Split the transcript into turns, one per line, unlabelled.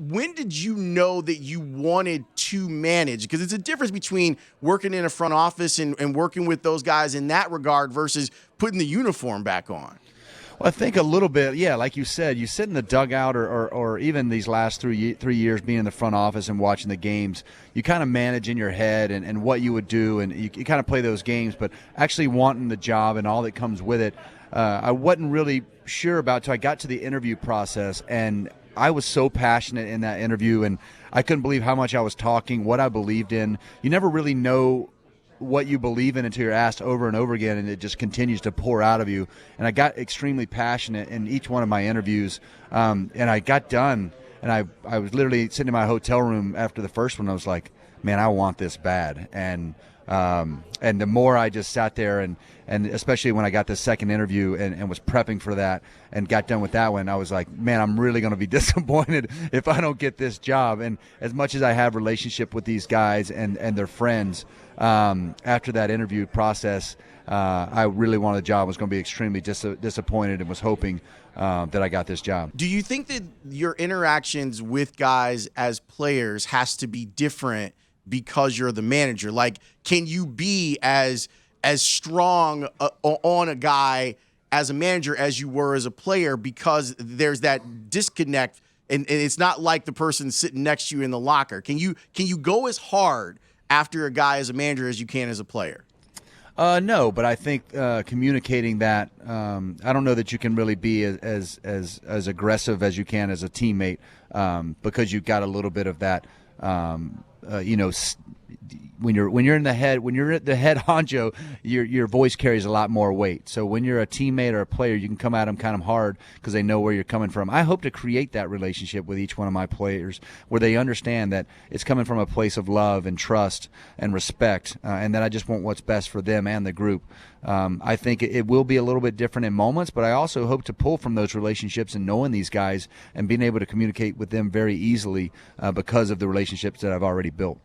when did you know that you wanted to manage? Because it's a difference between working in a front office and working with those guys in that regard versus putting the uniform back on.
Well, I think a little bit, yeah, like you said, you sit in the dugout or even these last 3 years being in the front office and watching the games, you kind of manage in your head and what you would do, and you kind of play those games, but actually wanting the job and all that comes with it, I wasn't really sure about until I got to the interview process, and I was so passionate in that interview, and I couldn't believe how much I was talking, what I believed in. You never really know what you believe in until you're asked over and over again, and it just continues to pour out of you. And I got extremely passionate in each one of my interviews, and I got done, and I was literally sitting in my hotel room after the first one. I was like, man, I want this bad. And the more I just sat there, and especially when I got the second interview and was prepping for that and got done with that one, I was like, man, I'm really going to be disappointed if I don't get this job. And as much as I have relationship with these guys and their friends, after that interview process, I really wanted a job. I was going to be extremely disappointed and was hoping that I got this job.
Do you think that your interactions with guys as players has to be different because you're the manager? Like, can you be as strong on a guy as a manager as you were as a player, because there's that disconnect and it's not like the person sitting next to you in the locker? Can you go as hard after a guy as a manager as you can as a player?
No, but I think communicating that, I don't know that you can really be as aggressive as you can as a teammate, because you've got a little bit of that. When you're in the head, when you're at the head honcho, your voice carries a lot more weight. So when you're a teammate or a player, you can come at them kind of hard because they know where you're coming from. I hope to create that relationship with each one of my players where they understand that it's coming from a place of love and trust and respect, and that I just want what's best for them and the group. I think it will be a little bit different in moments, but I also hope to pull from those relationships and knowing these guys and being able to communicate with them very easily because of the relationships that I've already built.